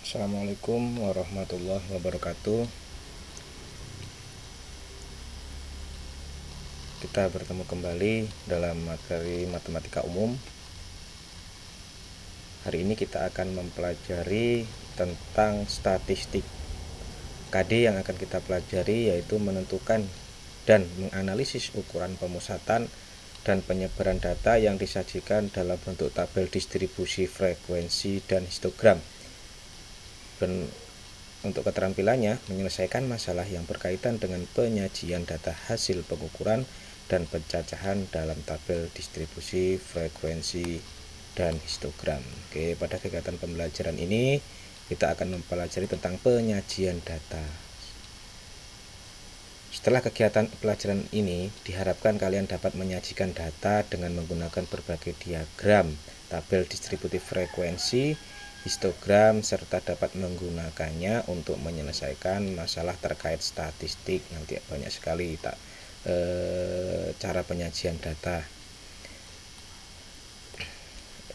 Assalamualaikum warahmatullahi wabarakatuh. Kita bertemu kembali dalam materi matematika umum. Hari ini kita akan mempelajari tentang statistik. KD yang akan kita pelajari yaitu menentukan dan menganalisis ukuran pemusatan dan penyebaran data yang disajikan dalam bentuk tabel distribusi, frekuensi, dan histogram. Dan untuk keterampilannya, menyelesaikan masalah yang berkaitan dengan penyajian data hasil pengukuran dan pencacahan dalam tabel distribusi, frekuensi, dan histogram. Oke, pada kegiatan pembelajaran ini kita akan mempelajari tentang penyajian data. Setelah kegiatan pelajaran ini, diharapkan kalian dapat menyajikan data dengan menggunakan berbagai diagram, tabel distributif frekuensi, histogram, serta dapat menggunakannya untuk menyelesaikan masalah terkait statistik. Nanti banyak sekali cara penyajian data.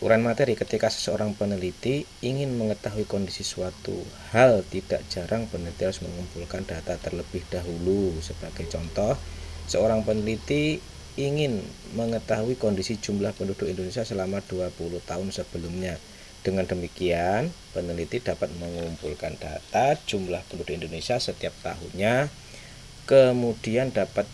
Uraian materi: ketika seseorang peneliti ingin mengetahui kondisi suatu hal, tidak jarang peneliti harus mengumpulkan data terlebih dahulu. Sebagai contoh, seorang peneliti ingin mengetahui kondisi jumlah penduduk Indonesia selama 20 tahun sebelumnya. Dengan demikian, peneliti dapat mengumpulkan data jumlah penduduk Indonesia setiap tahunnya, kemudian dapat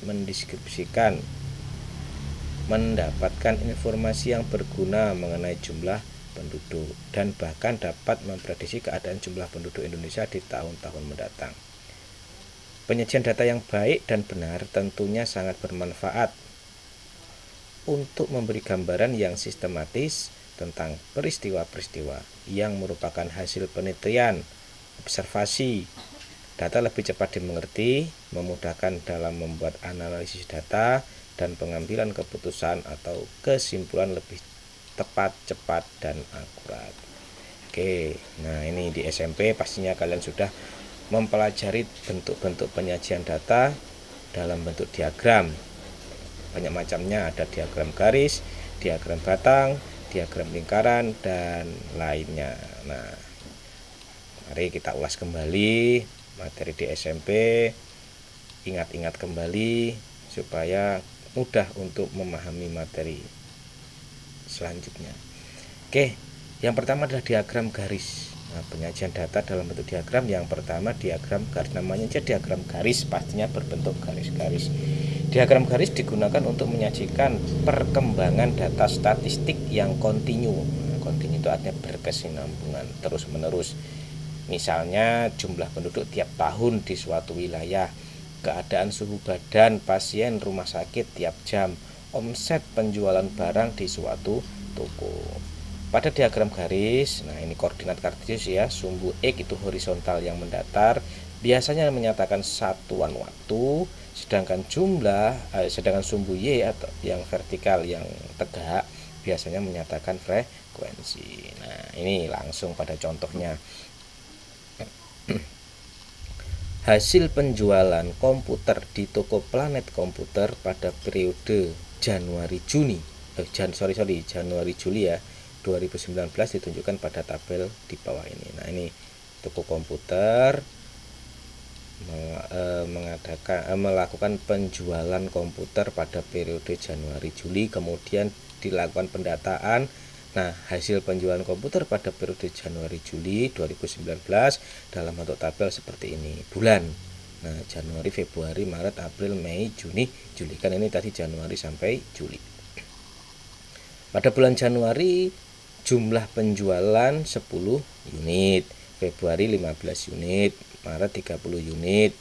mendapatkan informasi yang berguna mengenai jumlah penduduk, dan bahkan dapat memprediksi keadaan jumlah penduduk Indonesia di tahun-tahun mendatang. Penyajian data yang baik dan benar tentunya sangat bermanfaat untuk memberi gambaran yang sistematis tentang peristiwa-peristiwa yang merupakan hasil penelitian, observasi. Data lebih cepat dimengerti, memudahkan dalam membuat analisis data, dan pengambilan keputusan atau kesimpulan lebih tepat, cepat, dan akurat. Oke, nah ini di SMP pastinya kalian sudah mempelajari bentuk-bentuk penyajian data dalam bentuk diagram. Banyak macamnya, ada diagram garis, diagram batang, diagram lingkaran, dan lainnya. Nah, mari kita ulas kembali materi di SMP, ingat-ingat kembali supaya mudah untuk memahami materi selanjutnya. Oke, yang pertama adalah diagram garis. Nah, penyajian data dalam bentuk diagram, yang pertama diagram garis. Namanya aja diagram garis, pastinya berbentuk garis-garis. Diagram garis digunakan untuk menyajikan perkembangan data statistik yang kontinu. Nah, kontinu itu artinya berkesinambungan, terus-menerus. Misalnya jumlah penduduk tiap tahun di suatu wilayah, keadaan suhu badan pasien rumah sakit tiap jam, omset penjualan barang di suatu toko. Pada diagram garis, nah ini koordinat kartesius ya, sumbu X itu horizontal yang mendatar, biasanya menyatakan satuan waktu, sedangkan sumbu Y atau yang vertikal yang tegak biasanya menyatakan frekuensi. Nah, ini langsung pada contohnya. Hasil penjualan komputer di toko Planet Komputer pada periode Januari-Juli ya 2019 ditunjukkan pada tabel di bawah ini. Nah, ini toko komputer melakukan penjualan komputer pada periode Januari-Juli, kemudian dilakukan pendataan. Nah, hasil penjualan komputer pada periode Januari-Juli 2019 dalam bentuk tabel seperti ini. Bulan. Nah, Januari, Februari, Maret, April, Mei, Juni, Juli. Kan ini tadi Januari sampai Juli. Pada bulan Januari jumlah penjualan 10 unit, Februari 15 unit, Maret 30 unit,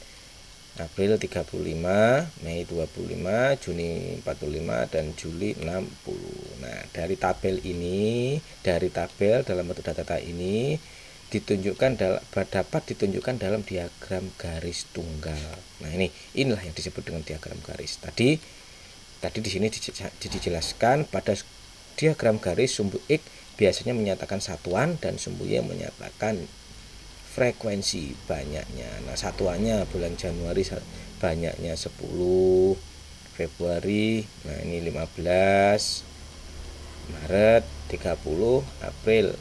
April 35, Mei 25, Juni 45, dan Juli 60. Nah, dari tabel dalam bentuk data ini dapat ditunjukkan dalam diagram garis tunggal. Nah, inilah yang disebut dengan diagram garis. Tadi di sini dijelaskan pada diagram garis sumbu X biasanya menyatakan satuan dan sumbu Y menyatakan frekuensi banyaknya. Nah, satuannya bulan Januari banyaknya 10, Februari nah ini 15, Maret 30, April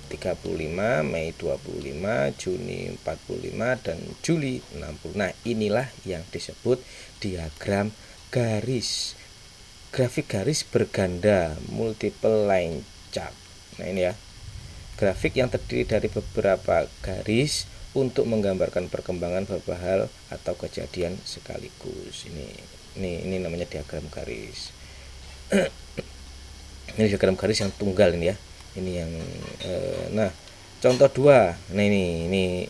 35, Mei 25, Juni 45, dan Juli 60. Nah, inilah yang disebut diagram garis. Grafik garis berganda, multiple line chart. Nah, ini ya. Grafik yang terdiri dari beberapa garis untuk menggambarkan perkembangan beberapa hal atau kejadian sekaligus. Ini namanya diagram garis. Ini diagram garis yang tunggal ini ya. Ini yang nah, contoh 2. Nah, ini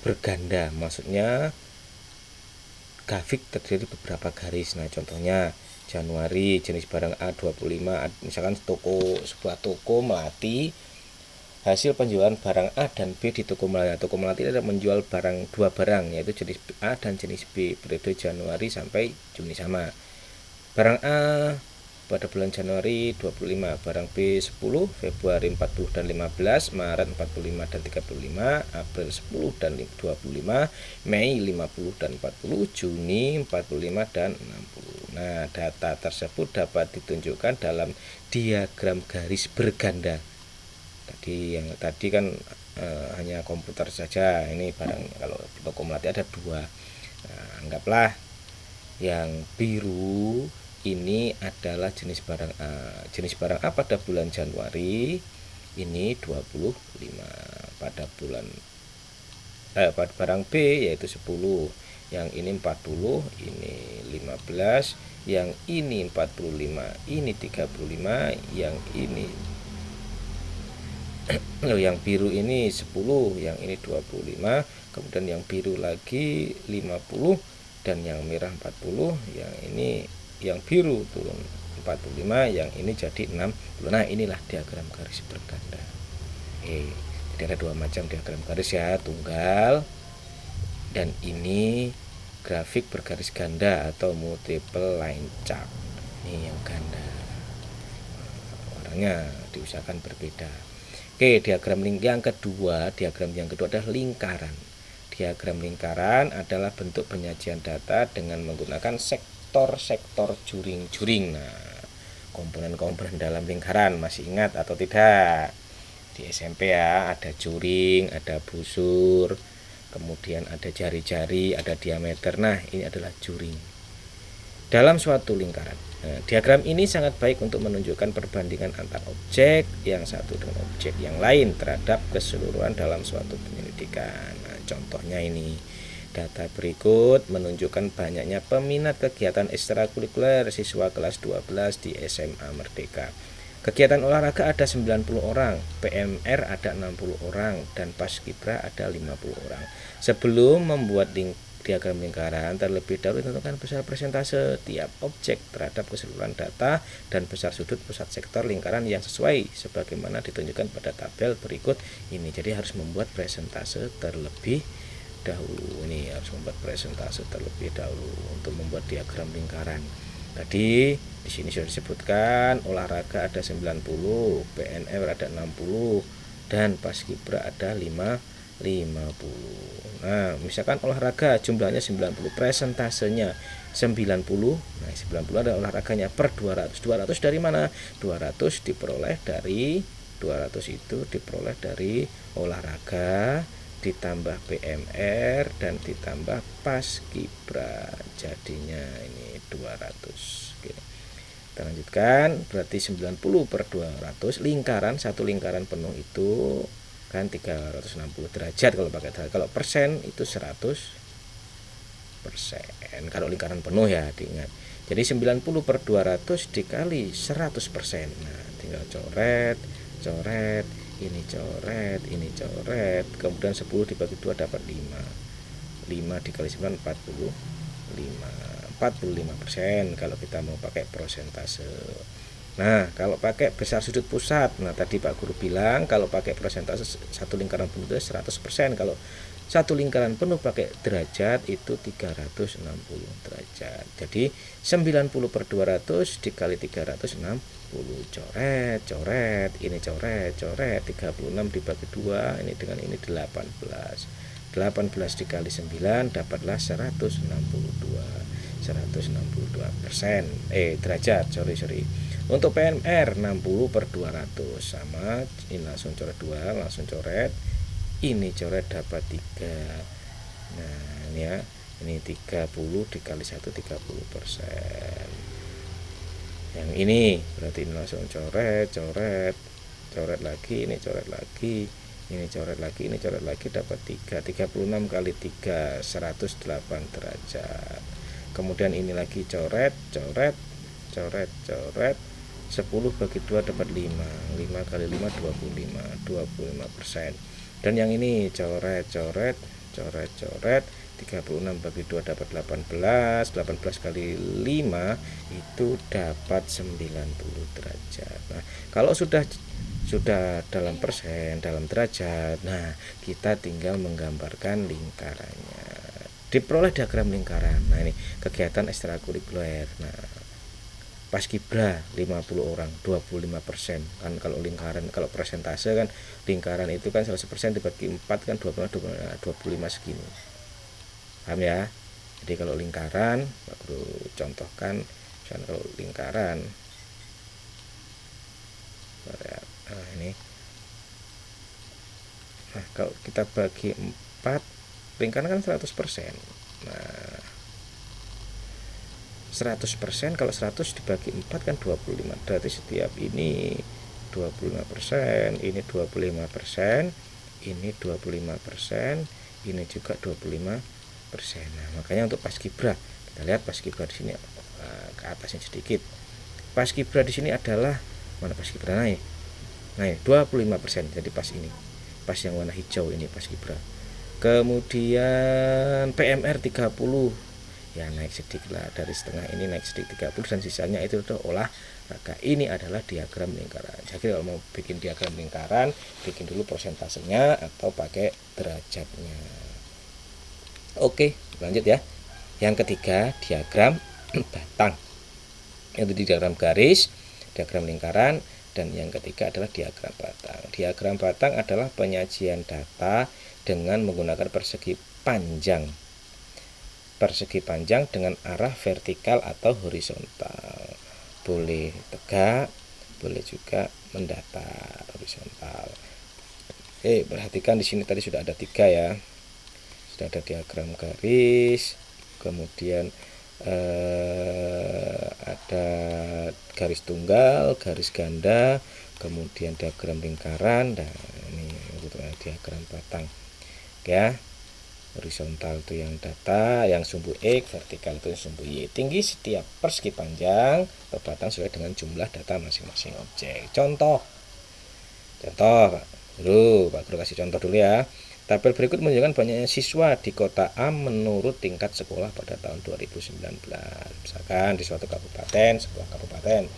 berganda, maksudnya grafik terdiri beberapa garis. Nah, contohnya Januari, jenis barang A 25, misalkan sebuah toko melati, hasil penjualan barang A dan B di toko melati. Toko melati ada menjual dua barang, yaitu jenis A dan jenis B, periode Januari sampai Juni sama. Barang A pada bulan Januari 25, barang B 10, Februari 40 dan 15, Maret 45 dan 35, April 10 dan 25, Mei 50 dan 40, Juni 45 dan 60. Nah, data tersebut dapat ditunjukkan dalam diagram garis berganda. Tadi kan hanya komputer saja. Ini barang, kalau toko melati ada 2. Nah, anggaplah yang biru ini adalah jenis barang A. Jenis barang A pada bulan Januari ini 25. Pada barang B yaitu 10. Yang ini 40, ini 15, yang ini 45, ini 35, yang ini yang biru ini 10, yang ini 25, kemudian yang biru lagi 50, dan yang merah 40, yang ini yang biru turun 45, yang ini jadi 60. Nah, inilah diagram garis berganda. Jadi ada 2 macam diagram garis ya, tunggal, dan ini grafik bergaris ganda atau multiple line chart. Ini yang ganda, warnanya diusahakan berbeda. Diagram yang kedua adalah lingkaran. Diagram lingkaran adalah bentuk penyajian data dengan menggunakan sektor-sektor juring-juring. Nah, komponen-komponen dalam lingkaran masih ingat atau tidak? Di SMP ya, ada juring, ada busur, kemudian ada jari-jari, ada diameter. Nah, ini adalah juring dalam suatu lingkaran. Nah, diagram ini sangat baik untuk menunjukkan perbandingan antar objek yang satu dengan objek yang lain terhadap keseluruhan dalam suatu penyelidikan. Nah, contohnya ini. Data berikut menunjukkan banyaknya peminat kegiatan ekstrakurikuler siswa kelas 12 di SMA Merdeka. Kegiatan olahraga ada 90 orang, PMR ada 60 orang, dan Paskibra ada 50 orang. Sebelum membuat diagram lingkaran, terlebih dahulu tentukan besar persentase tiap objek terhadap keseluruhan data dan besar sudut pusat sektor lingkaran yang sesuai sebagaimana ditunjukkan pada tabel berikut ini. Jadi harus membuat presentase terlebih dahulu. Ini harus membuat presentase terlebih dahulu untuk membuat diagram lingkaran. Tadi di sini sudah disebutkan olahraga ada 90, PNR ada 60, dan Paskibra ada 50. Nah, misalkan olahraga jumlahnya 90, presentasenya 90. Nah, 90 ada olahraganya per 200. 200 dari mana? 200 itu diperoleh dari olahraga ditambah PMR dan ditambah Paskibra, jadinya ini 200. Oke. Kita lanjutkan, berarti 90 per 200, lingkaran, satu lingkaran penuh itu kan 360 derajat kalau pakai derajat. Kalau persen itu 100%. Kalau lingkaran penuh ya, diingat. Jadi 90 per 200 dikali 100%. Nah, tinggal coret, ini coret, kemudian 10 dibagi 2 dapat 5. 5 dikali 9 45% kalau kita mau pakai persentase. Nah, kalau pakai besar sudut pusat, nah tadi Pak Guru bilang kalau pakai persentase satu lingkaran penuh itu 100%. Kalau satu lingkaran penuh pakai derajat itu 360 derajat. Jadi 90 per 200 dikali 360, coret, ini coret, 36 dibagi 2, ini dengan ini 18 dikali 9 dapatlah 162. 162%. Derajat, sorry. Untuk PMR 60/200 sama, ini langsung coret 2, langsung coret. Ini coret dapat 3. Nah, ini ya. Ini 30 dikali 1 30%. Yang ini berarti ini langsung coret lagi, ini coret lagi, ini coret lagi dapat 3. 36 kali 3 108 derajat. Kemudian ini lagi coret 10 bagi 2 dapat 5. 5 kali 5 25%. Dan yang ini coret 36 bagi 2 dapat 18. 18 kali 5 itu dapat 90 derajat. Nah, kalau sudah dalam persen, dalam derajat, nah kita tinggal menggambarkan lingkarannya. Diperoleh diagram lingkaran. Nah, ini kegiatan ekstrakurikuler. Nah, paskibra 50 orang 25%. Kan kalau lingkaran, kalau persentase kan lingkaran itu kan 100% dibagi 4 kan 25 segini. Paham ya? Jadi kalau lingkaran, Pak Guru contohkan misalnya kalau lingkaran, nah ini, nah kalau kita bagi 4, lingkaran kan 100%. Nah 100%, kalau 100 dibagi 4 kan 25. Berarti setiap ini 25%, ini 25%, ini 25%, ini juga 25%. Nah, makanya untuk paskibra, kita lihat paskibra di sini ke atasnya sedikit. Paskibra di sini adalah mana paskibra? Nah, 25%. Jadi pas ini. Pas yang warna hijau ini paskibra. Kemudian PMR 30. Ya naik sedikit lah, dari setengah ini naik sedikit 30, dan sisanya itu udah olahraga. Ini adalah diagram lingkaran. Jadi kalau mau bikin diagram lingkaran, bikin dulu persentasenya atau pakai derajatnya. Oke, lanjut ya. Yang ketiga, diagram batang. Itu diagram garis, diagram lingkaran, dan yang ketiga adalah diagram batang. Diagram batang adalah penyajian data dengan menggunakan persegi panjang dengan arah vertikal atau horizontal. Boleh tegak, boleh juga mendatar horizontal. Perhatikan di sini tadi sudah ada 3 ya. Sudah ada diagram garis, kemudian ada garis tunggal, garis ganda, kemudian diagram lingkaran. Dan ini diagram batang. Ya. Horizontal itu yang data, yang sumbu X, vertikal itu yang sumbu Y. Tinggi setiap persegi panjang atau batang sesuai dengan jumlah data masing-masing objek. Contoh Pak Guru kasih contoh dulu ya. Tabel berikut menunjukkan banyaknya siswa di kota A menurut tingkat sekolah pada tahun 2019. Misalkan di suatu kabupaten, sebuah kabupaten,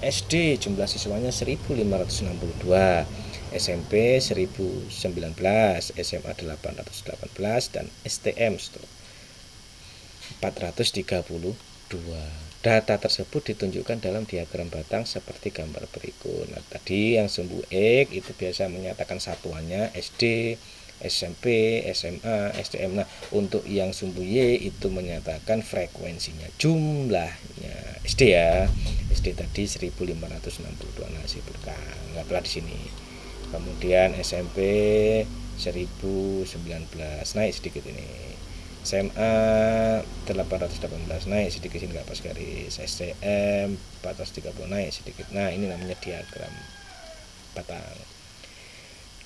SD jumlah siswanya 1562, SMP 1019, SMA 818, dan STM 432. Data tersebut ditunjukkan dalam diagram batang seperti gambar berikut. Nah, tadi yang sumbu X itu biasa menyatakan satuannya SD, SMP, SMA, STM. Nah, untuk yang sumbu Y itu menyatakan frekuensinya, jumlahnya. SD ya. SD tadi 1562. Nah, sebutkan. Enggaklah di sini. Kemudian SMP 1019, naik sedikit ini. SMA 818, naik sedikit, sini nggak pas garis. STM 430, naik sedikit. Nah, ini namanya diagram batang.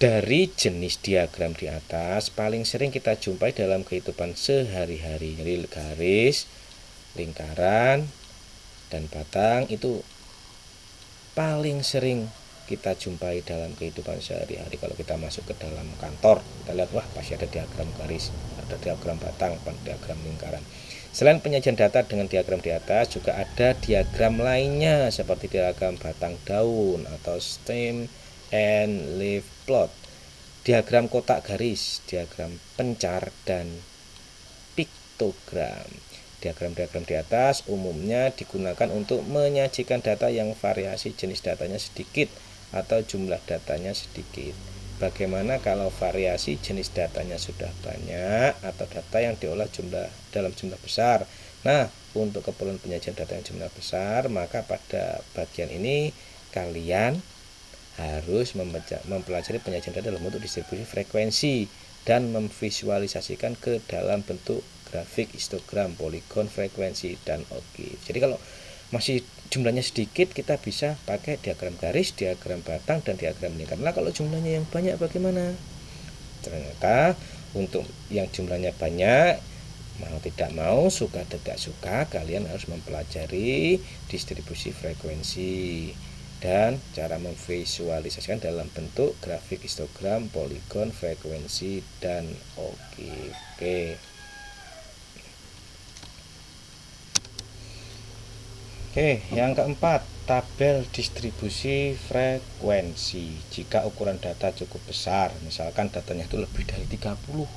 Dari jenis diagram di atas paling sering kita jumpai dalam kehidupan sehari-hari. Jadi garis, lingkaran, dan batang itu paling sering kita jumpai dalam kehidupan sehari-hari. Kalau kita masuk ke dalam kantor, kita lihat, wah pasti ada diagram garis, ada diagram batang, diagram lingkaran. Selain penyajian data dengan diagram di atas, juga ada diagram lainnya seperti diagram batang daun atau stem and leaf plot, diagram kotak garis, diagram pencar, dan piktogram. Diagram-diagram di atas umumnya digunakan untuk menyajikan data yang variasi jenis datanya sedikit atau jumlah datanya sedikit. Bagaimana kalau variasi jenis datanya sudah banyak atau data yang diolah dalam jumlah besar? Nah, untuk keperluan penyajian data yang jumlah besar, maka pada bagian ini kalian harus mempelajari penyajian data dalam bentuk distribusi frekuensi dan memvisualisasikan ke dalam bentuk grafik, histogram, poligon, frekuensi, dan oke. Jadi kalau masih jumlahnya sedikit, kita bisa pakai diagram garis, diagram batang, dan diagram lingkar. Nah, kalau jumlahnya yang banyak bagaimana? Ternyata untuk yang jumlahnya banyak, mau tidak mau, suka tidak suka, kalian harus mempelajari distribusi frekuensi dan cara memvisualisasikan dalam bentuk grafik, histogram, poligon, frekuensi, dan oke. Yang keempat, tabel distribusi frekuensi. Jika ukuran data cukup besar, misalkan datanya itu lebih dari 30,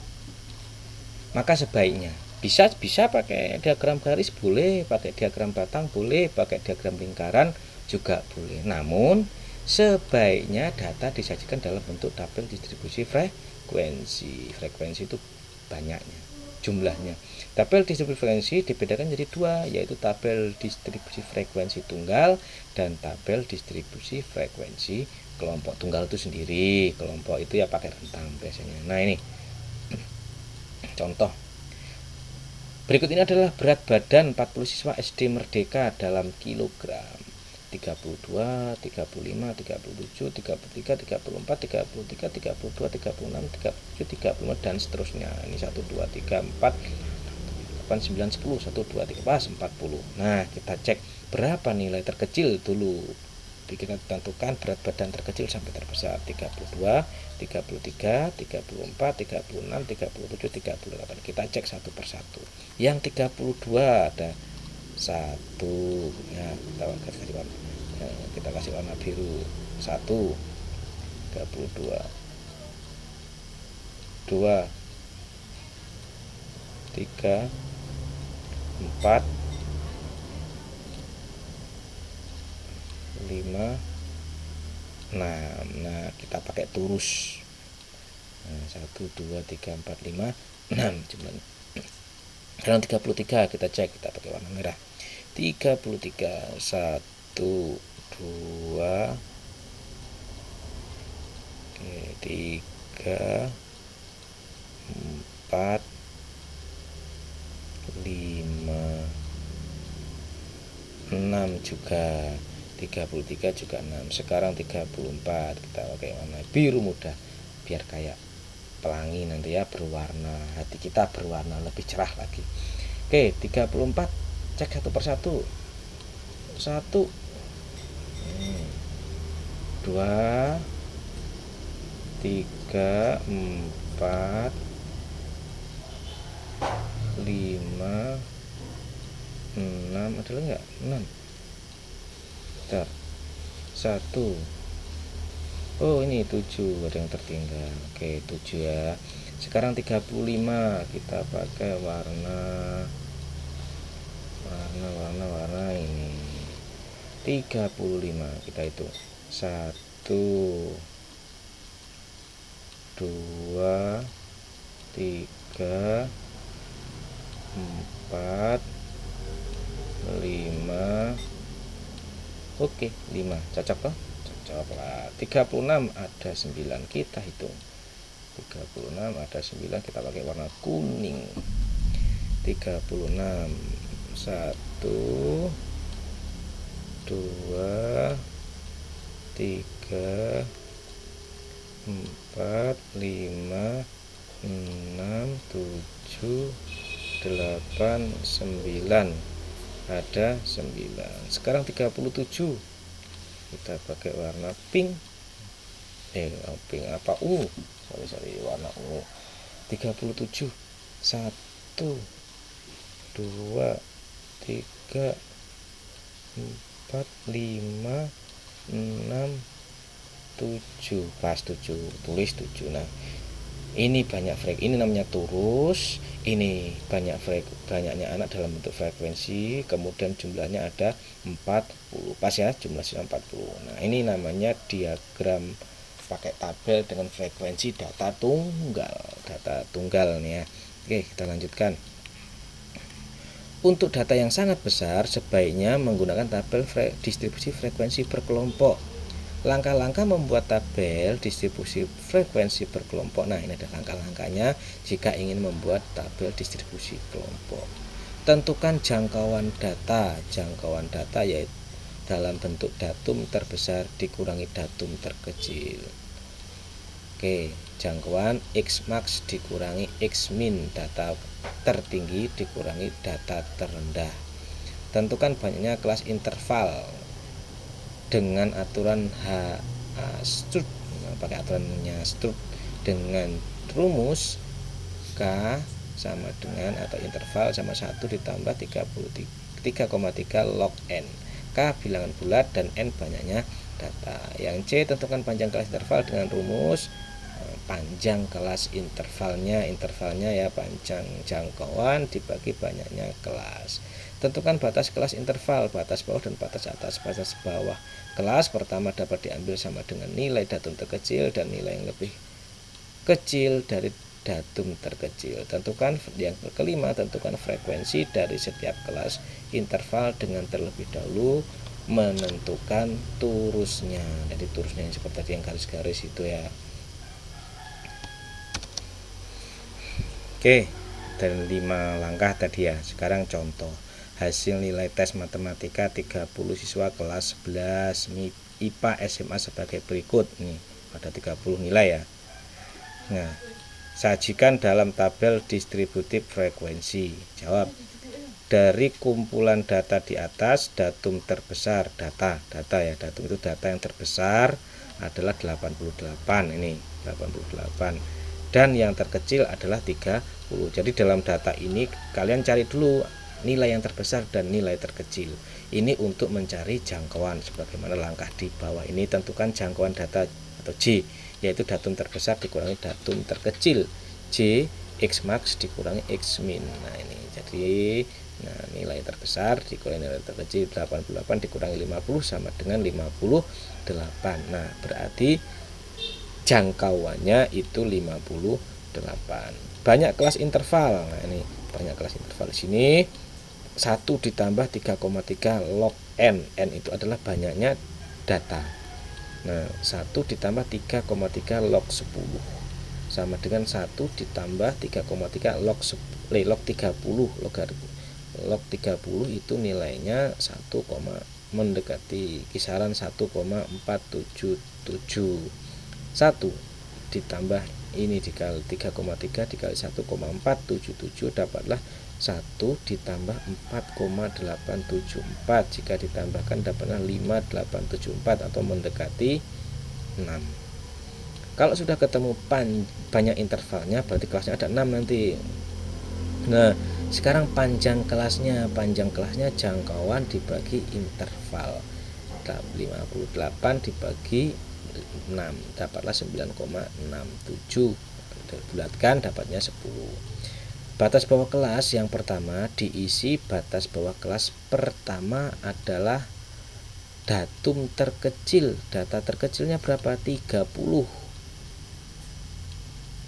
maka sebaiknya bisa pakai diagram garis boleh, pakai diagram batang boleh, pakai diagram lingkaran juga boleh. Namun sebaiknya data disajikan dalam bentuk tabel distribusi frekuensi. Frekuensi itu banyaknya, jumlahnya. Tabel distribusi frekuensi dibedakan jadi dua, yaitu tabel distribusi frekuensi tunggal dan tabel distribusi frekuensi kelompok. Tunggal itu sendiri, kelompok itu ya pakai rentang biasanya. Nah, ini contoh. Berikut ini adalah berat badan 40 siswa SD Merdeka dalam kilogram. 32, 35, 37, 33, 34, 33, 32, 36, 37, 35 dan seterusnya. Ini 1 2 3 4 8 9 10 1 2 3 pas 40. Nah, kita cek berapa nilai terkecil dulu. Kita tentukan berat badan terkecil sampai terbesar. 32, 33, 34, 36, 37, 38. Kita cek satu persatu. Yang 32 ada 1, ya, kita kasih warna biru. 1, 32, 2, 3, 4, 5, 6. Nah, kita pakai turus. Nah, 1, 2, 3, 4, 5, 6 jumlahnya. Sekarang 33 kita cek, kita pakai warna merah. 33, 1, 2, 3, 4, 5, 6 juga. 33 juga 6. Sekarang 34 kita pakai warna biru muda biar kayak pelangi nanti ya, berwarna, hati kita berwarna lebih cerah lagi. 34 cek satu persatu. 1, 2, 3, 4, 5, 6. Ada lagi nggak? 6. Bentar. 1. Oh, ini 7, ada yang tertinggal. 7 ya. Sekarang 35 kita pakai warna ini. 35 kita hitung. 1, 2, 3, 4, 5. Oke, 5. Cocok toh? Cocok lah. 36 ada 9, kita hitung. 36 ada 9, kita pakai warna kuning. 36. 1, 2, 3, 4, 5, 6, 7, 8, 9. Ada 9. Sekarang 37 kita pakai warna pink. Pink apa? Sorry, warna ungu. 37. 1, 2, 3, 4, 5, 6, 7. Pas 7, tulis 7. Nah, ini banyak ini namanya turus. Ini banyaknya anak dalam bentuk frekuensi, kemudian jumlahnya ada 40. Pas ya, jumlah siswa 40. Nah, ini namanya diagram pakai tabel dengan frekuensi data tunggal nih ya. Oke, kita lanjutkan. Untuk data yang sangat besar, sebaiknya menggunakan tabel distribusi frekuensi berkelompok. Langkah-langkah membuat tabel distribusi frekuensi berkelompok. Nah, ini ada langkah-langkahnya jika ingin membuat tabel distribusi kelompok. Tentukan jangkauan data. Jangkauan data yaitu dalam bentuk datum terbesar dikurangi datum terkecil. Oke, jangkauan X-max dikurangi X-min, data tertinggi dikurangi data terendah. Tentukan banyaknya kelas interval dengan aturan Strut, pakai aturannya Strut dengan rumus K sama dengan atau interval sama 1 ditambah 3,3 log N. K bilangan bulat dan N banyaknya data. Yang C, tentukan panjang kelas interval dengan rumus panjang kelas intervalnya ya panjang jangkauan dibagi banyaknya kelas. Tentukan batas kelas interval, batas bawah dan batas atas. Batas bawah kelas pertama dapat diambil sama dengan nilai datum terkecil dan nilai yang lebih kecil dari datum terkecil. Tentukan yang kelima, tentukan frekuensi dari setiap kelas interval dengan terlebih dahulu menentukan turusnya. Jadi turusnya yang seperti tadi yang garis-garis itu ya. Oke, dan 5 langkah tadi ya. Sekarang contoh. Hasil nilai tes matematika 30 siswa kelas 11 IPA SMA sebagai berikut. Nih, ada 30 nilai ya. Nah, sajikan dalam tabel distributif frekuensi. Jawab. Dari kumpulan data di atas, datum terbesar data ya, datum itu data yang terbesar adalah 88 ini, 88. Dan yang terkecil adalah 30. Jadi dalam data ini kalian cari dulu nilai yang terbesar dan nilai terkecil. Ini untuk mencari jangkauan. Sebagaimana langkah di bawah ini, tentukan jangkauan data atau J, yaitu datum terbesar dikurangi datum terkecil. J X-max dikurangi X-min. Nah ini jadi nilai terbesar dikurangi nilai terkecil, 88 dikurangi 50 sama dengan 58. Nah berarti jangkauannya itu 58. Banyak kelas interval. Nah ini banyak kelas interval di sini. 1 ditambah 3,3 log N. N itu adalah banyaknya data. Nah 1 ditambah 3,3 log 10 sama dengan 1 ditambah 3,3 log 30. Log 30 itu nilainya 1, kisaran 1,477. 1 ditambah ini dikali 3,3 dikali 1,477 dapatlah 1 ditambah 4,874. Jika ditambahkan dapatlah 5,874 atau mendekati 6. Kalau sudah ketemu banyak intervalnya berarti kelasnya ada 6 nanti. Nah sekarang panjang kelasnya jangkauan dibagi interval, 58 dibagi 6 dapatlah 9,67. Bulatkan dapatnya 10. Batas bawah kelas yang pertama diisi. Batas bawah kelas pertama adalah datum terkecil. Data terkecilnya berapa? 30.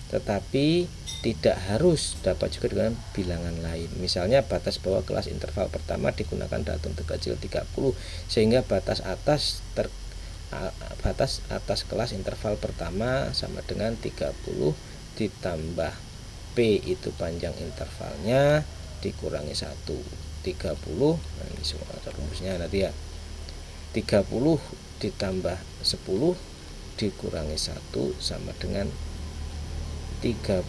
Tetapi tidak harus, dapat juga dengan bilangan lain. Misalnya batas bawah kelas interval pertama digunakan datum terkecil 30, sehingga batas atas kelas interval pertama sama dengan 30 ditambah P itu panjang intervalnya dikurangi 1. 30, nah ini semua ada rumusnya nanti ya. 30 ditambah 10 dikurangi 1 sama dengan 39.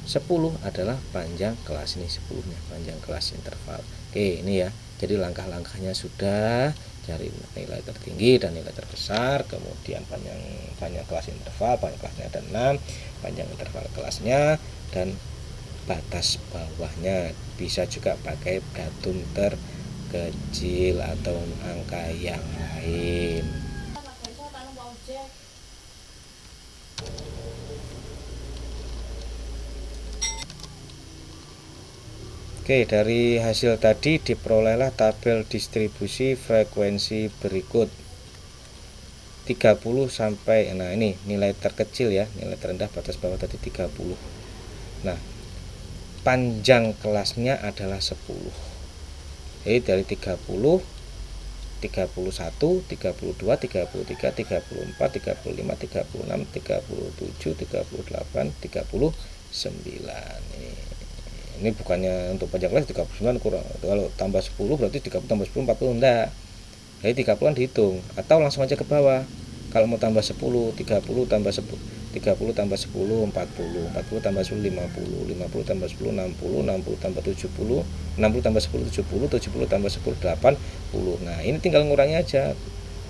10 adalah panjang kelas, ini 10-nya panjang kelas interval. Oke, ini ya. Jadi langkah-langkahnya sudah, cari nilai tertinggi dan nilai terbesar, kemudian panjang kelas interval, panjang kelasnya ada 6, panjang interval kelasnya dan batas bawahnya. Bisa juga pakai datum terkecil atau angka yang lain. Oke, dari hasil tadi diperolehlah tabel distribusi frekuensi berikut. 30 sampai, nah ini nilai terkecil ya, nilai terendah batas bawah tadi 30. Nah, panjang kelasnya adalah 10. Jadi dari 30, 31, 32, 33, 34, 35, 36, 37, 38, 39. Ini bukannya untuk panjang kelas 39 kurang. Kalau tambah 10 berarti 30 tambah 10 40 enggak. Jadi 30-an dihitung atau langsung aja ke bawah. Kalau mau tambah 10, 30 tambah 10, 30 tambah 10 40, 40 tambah 10 50, 50 tambah 10 60, 60 tambah 70, 60 tambah 10 70, 70 tambah 10 80. Nah, ini tinggal ngurangi aja.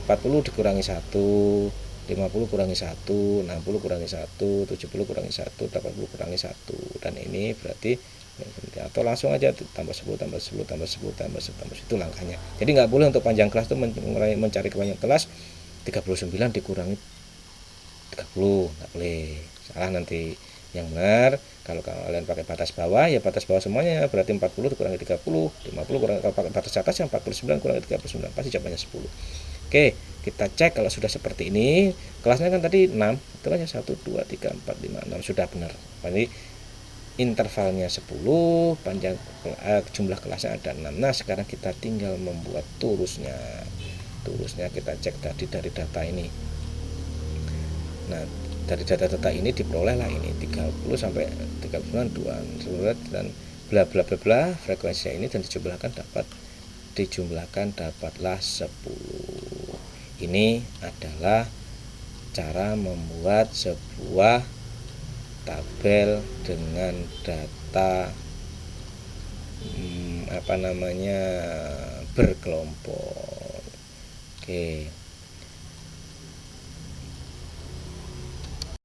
40 dikurangi 1, 50 kurangi 1, 60 kurangi 1, 70 kurangi 1, 80 kurangi 1. Dan ini berarti atau langsung aja tambah 10 tambah 10 tambah 10 tambah 10 tambah 10, itu langkahnya. Jadi nggak boleh untuk panjang kelas itu mencari kepanjangan kelas 39 dikurangi 30, nggak boleh, salah nanti. Yang benar kalau kalian pakai batas bawah ya batas bawah semuanya, berarti 40 dikurangi 30, 50 kurangi, kalau pakai batas atas yang 49 kurangi 39 pasti jawabannya 10. Oke, kita cek kalau sudah seperti ini. Kelasnya kan tadi 6, itu aja 1 2 3 4 5 6 sudah benar. Jadi intervalnya 10, panjang jumlah kelasnya ada 6. Nah, sekarang kita tinggal membuat turusnya. Turusnya kita cek tadi dari data ini. Nah, dari data-data ini diperoleh lah ini 30 sampai 39 dan bla bla bla bla frekuensinya ini, dan dijumlahkan dapatlah 10. Ini adalah cara membuat sebuah tabel dengan data berkelompok. Oke.